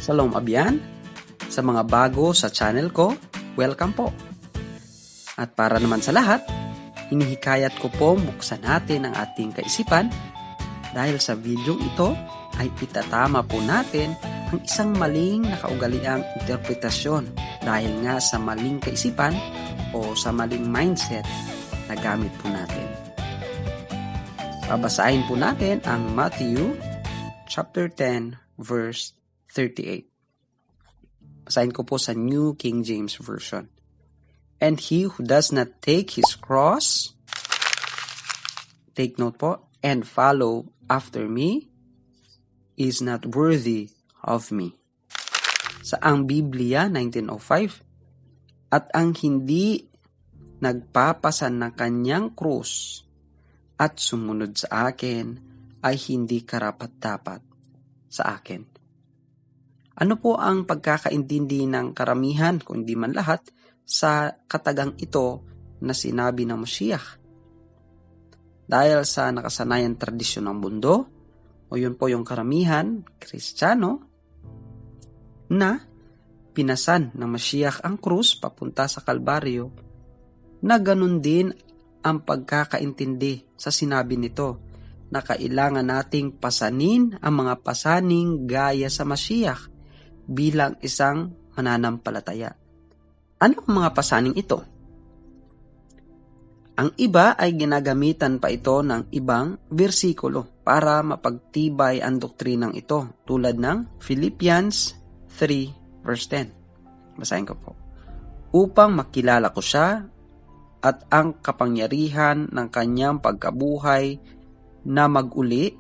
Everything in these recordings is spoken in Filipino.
Shalom Abyan! Sa mga bago sa channel ko, welcome po! At para naman sa lahat, hinihikayat ko po buksan natin ang ating kaisipan dahil sa video ito ay itatama po natin ang isang maling na kaugaliang interpretasyon dahil nga sa maling kaisipan o sa maling mindset na gamit po natin. Babasahin po natin ang Matthew chapter 10 verse 38. Basahin ko po sa New King James Version. And he who does not take his cross, take note po, and follow after me, is not worthy of me. Sa ang Biblia 1905, at ang hindi nagpapasan ng kanyang krus at sumunod sa akin ay hindi karapat-dapat sa akin. Ano po ang pagkakaintindi ng karamihan, kung hindi man lahat, sa katagang ito na sinabi ng Mashiach? Dahil sa nakasanayan tradisyon ng mundo, o yun po yung karamihan, Kristiyano, na pinasan ng Mashiach ang krus papunta sa Kalbaryo, na ganun din ang pagkakaintindi sa sinabi nito na kailangan nating pasanin ang mga pasaning gaya sa Mashiach bilang isang mananampalataya. Ano ang mga pasaning ito? Ang iba ay ginagamitan pa ito ng ibang bersikulo para mapagtibay ang doktrinang ito tulad ng Philippians 3 verse 10. Basahin ko po. Upang makilala ko siya at ang kapangyarihan ng kanyang pagkabuhay na mag-uli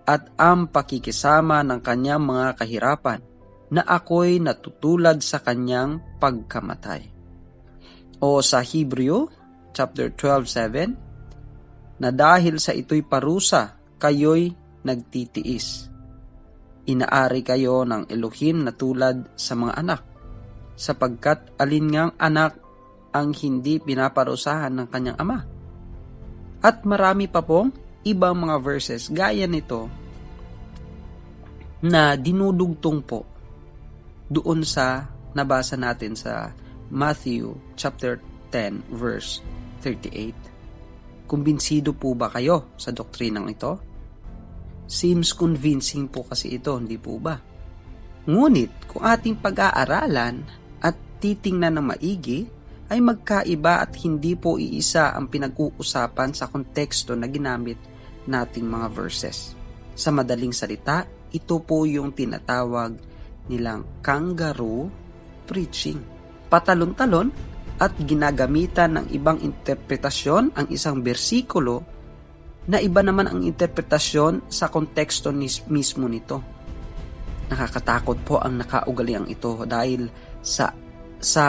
at ang pakikisama ng kanyang mga kahirapan na ako'y natutulad sa kanyang pagkamatay. O sa Hebreo chapter 12:7, na dahil sa ito'y parusa, kayo'y nagtitiis. Inaari kayo ng Elohim na tulad sa mga anak, sapagkat alingang anak ang hindi pinaparusahan ng kanyang ama. At marami pa pong ibang mga verses gaya nito na dinudugtong po doon sa nabasa natin sa Matthew chapter 10 verse 38. Kumbinsido po ba kayo sa doktrinang ito? Seems convincing po kasi ito, hindi po ba? Ngunit kung ating pag-aaralan at titingnan ng maigi, ay magkaiba at hindi po iisa ang pinag-uusapan sa konteksto na ginamit nating mga verses. Sa madaling salita, ito po yung tinatawag nilang kangaroo preaching. Patalon-talon at ginagamitan ng ibang interpretasyon ang isang bersikulo na iba naman ang interpretasyon sa konteksto mismo nito. Nakakatakot po ang nakaugaliang ito dahil sa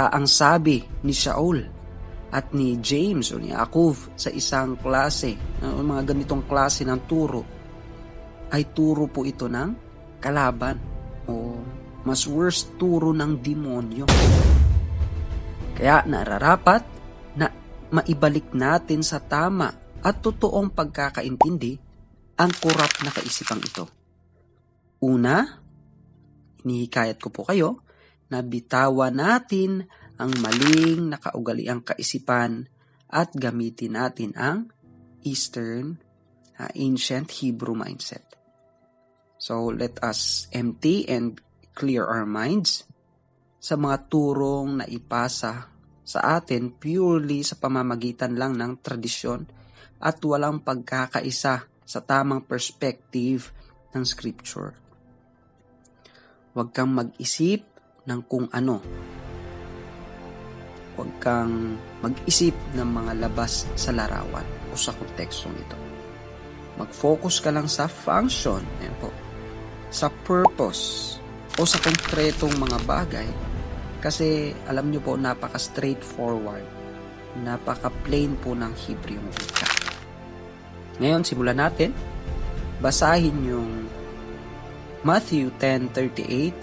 ang sabi ni Shaul at ni James o ni Jacob sa isang klase, mga ganitong klase ng turo, ay turo po ito ng kalaban o mas worse, turo ng demonyo. Kaya nararapat na maibalik natin sa tama at totoong pagkakaintindi ang kurap na kaisipang ito. Una, inihikayat ko po kayo na bitawan natin ang maling na kaugaliang kaisipan at gamitin natin ang Eastern, ancient Hebrew mindset. So let us empty and clear our minds sa mga turong na ipasa sa atin purely sa pamamagitan lang ng tradisyon at walang pagkakaisa sa tamang perspective ng Scripture. Huwag kang mag-isip ng kung ano. Huwag kang mag-isip ng mga labas sa larawan o sa kontekstong ito. Mag-focus ka lang sa function, sa purpose, o sa konkretong mga bagay. Kasi alam nyo po, napaka-straightforward, napaka-plain po ng Hebrew wika. Ngayon, simulan natin. Basahin yung Matthew 10:38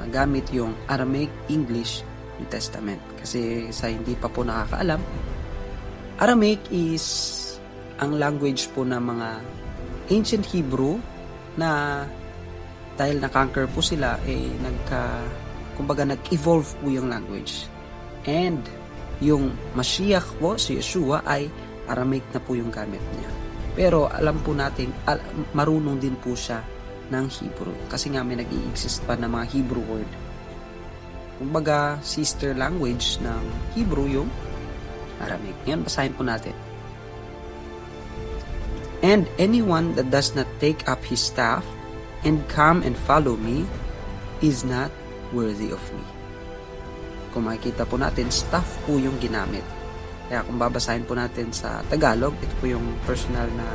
gamit yung Aramaic English New Testament. Kasi sa hindi pa po nakakaalam, Aramaic is ang language po ng mga ancient Hebrew na dahil na-conquer po sila, kumbaga nag-evolve po yung language. And yung Mashiach po, si Yeshua, ay Aramaic na po yung gamit niya. Pero alam po natin, marunong din po siya ng Hebrew. Kasi nga may nag-i-exist pa na mga Hebrew word. Kumbaga, sister language ng Hebrew yung Aramaic. Ngayon, basahin po natin. And anyone that does not take up his staff and come and follow me is not worthy of me. Kung makikita po natin, staff po yung ginamit. Kaya kung babasahin po natin sa Tagalog, ito po yung personal na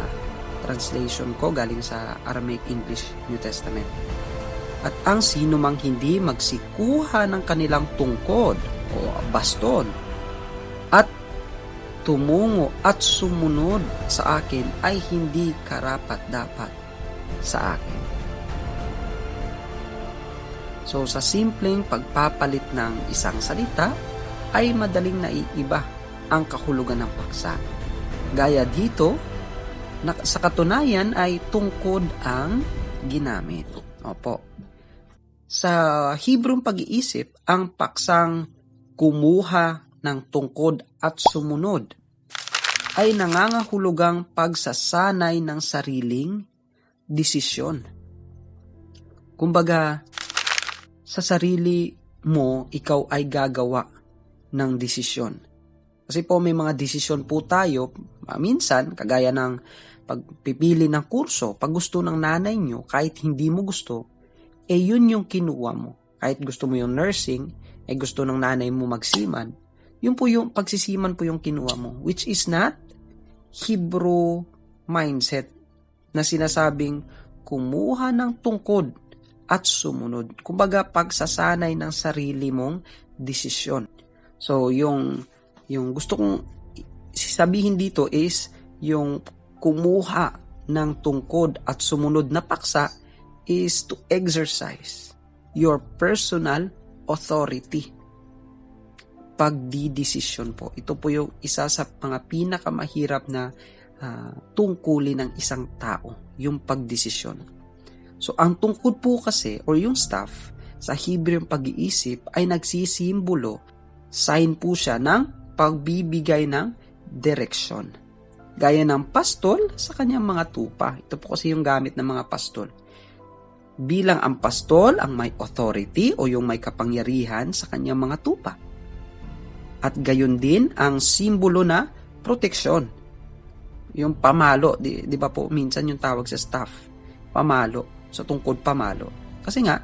translation ko galing sa Aramaic English New Testament. At ang sino mang hindi magsikuha ng kanilang tungkod o baston at tumungo at sumunod sa akin ay hindi karapat-dapat sa akin. So sa simpleng pagpapalit ng isang salita ay madaling naiiba ang kahulugan ng paksa. Gaya dito, sa katunayan ay tungkod ang ginamit. Opo. Sa Hebrong pag-iisip, ang paksang kumuha ng tungkod at sumunod ay nangangahulugang pagsasanay ng sariling desisyon. Kumbaga, sa sarili mo, ikaw ay gagawa ng desisyon. Kasi po may mga desisyon po tayo, minsan, kagaya ng pagpipili ng kurso, pag gusto ng nanay nyo, kahit hindi mo gusto, yun yung kinuha mo. Kahit gusto mo yung nursing, gusto ng nanay mo magsiman, yun po yung pagsisiman po yung kinuha mo, which is not Hebrew mindset na sinasabing kumuha ng tungkod at sumunod. Kumbaga, pagsasanay ng sarili mong desisyon. So, yung gusto kong sabihin dito is yung kumuha ng tungkod at sumunod na paksa is to exercise your personal authority. Pagdidesisyon po. Ito po yung isa sa mga pinakamahirap na tungkulin ng isang tao, yung pagdesisyon. So, ang tungkod po kasi, or yung staff, sa Hebrew pag-iisip, ay nagsisimbolo, sign po siya ng pagbibigay ng direksyon. Gaya ng pastol sa kanyang mga tupa. Ito po kasi yung gamit ng mga pastol. Bilang ang pastol ang may authority o yung may kapangyarihan sa kanyang mga tupa. At gayon din ang simbolo na proteksyon. Yung pamalo, di ba po minsan yung tawag sa staff, pamalo, sa tungkod pamalo. Kasi nga,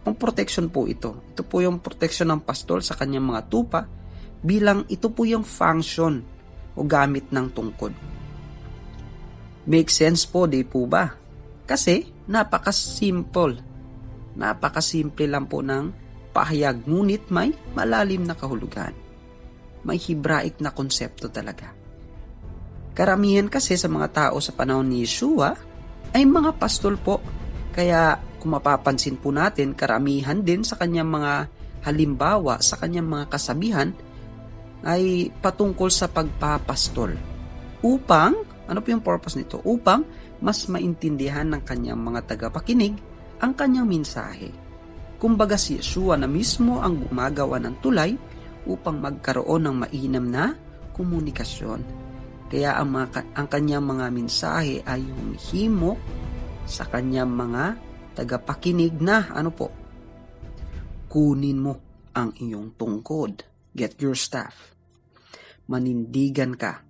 ang protection po ito. Ito po yung protection ng pastol sa kanyang mga tupa bilang ito po yung function o gamit ng tungkod. Make sense po, di po ba? Kasi napaka-simple. Napaka-simple lang po ng pahayag, ngunit may malalim na kahulugan. May Hebraic na konsepto talaga. Karamihan kasi sa mga tao sa panahon ni Yeshua ay mga pastol po. Kaya kung mapapansin po natin, karamihan din sa kanyang mga halimbawa, sa kanyang mga kasabihan ay patungkol sa pagpapastol. Upang, ano po yung purpose nito? Upang mas maintindihan ng kanyang mga tagapakinig ang kanyang mensahe. Kumbaga si Yeshua na mismo ang gumagawa ng tulay upang magkaroon ng mainam na komunikasyon. Kaya ang kanyang mga mensahe ay humihimok sa kanyang mga tagapakinig na kunin mo ang iyong tungkod. Get your staff. Manindigan ka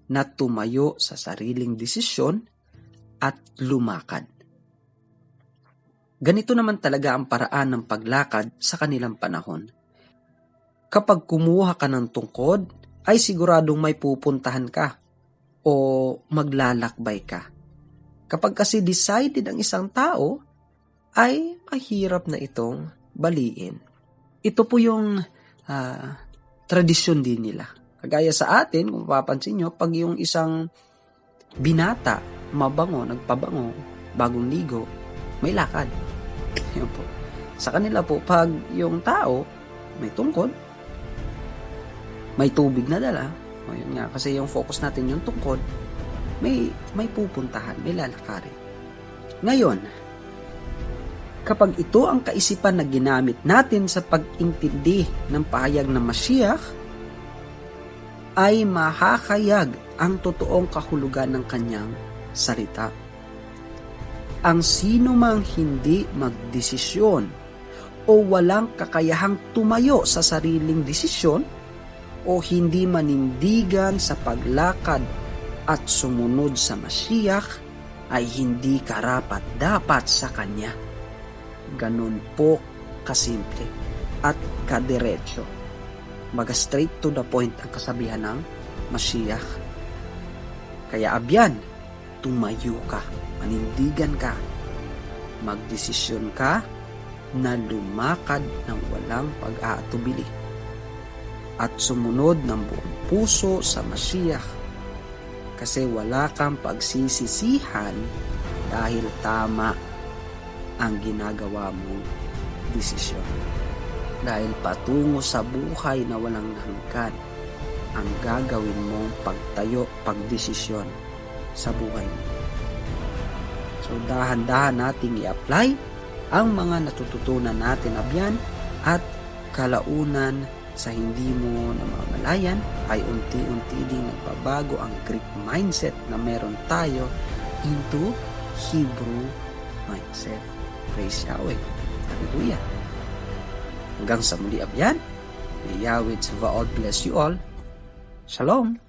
na tumayo sa sariling desisyon at lumakad. Ganito naman talaga ang paraan ng paglakad sa kanilang panahon. Kapag kumuha ka ng tungkod, ay siguradong may pupuntahan ka o maglalakbay ka. Kapag kasi decided ang isang tao, ay mahirap na itong baliin. Ito po yung tradisyon din nila. Kagaya sa atin, kung papansin nyo, pag yung isang binata, mabango, nagpabango, bagong ligo, may lakad. Yun po. Sa kanila po, pag yung tao may tungkod, may tubig na dala, o yun nga, kasi yung focus natin yung tungkod, may pupuntahan, may lalakarin. Ngayon, Kapag ito ang kaisipan na ginamit natin sa pag-intindi ng pahayag ng Mashiach, ay mahakayag ang totoong kahulugan ng kanyang salita. Ang sino mang hindi magdesisyon o walang kakayahang tumayo sa sariling desisyon o hindi manindigan sa paglakad at sumunod sa Mashiach ay hindi karapat-dapat sa kanya. Ganun po kasimple at kadiretso. Baga straight to the point ang kasabihan ng Mashiach. Kaya abyan, tumayo ka, manindigan ka, magdesisyon ka na lumakad ng walang pag-aatubili at sumunod ng buong puso sa Mashiach kasi wala kang pagsisisihan dahil tama ang ginagawa mong desisyon. Dahil patungo sa buhay na walang hanggan ang gagawin mong pagtayo, pagdesisyon sa buhay mo. So dahan-dahan nating i-apply ang mga natututunan natin abyan at kalaunan sa hindi mo namamalayan ay unti-unti ding nagbabago ang Greek mindset na meron tayo into Hebrew mindset. Praise Yahweh. Hallelujah. Hanggang sa muli abyan. May Yahweh Tzvaot bless you all. Shalom.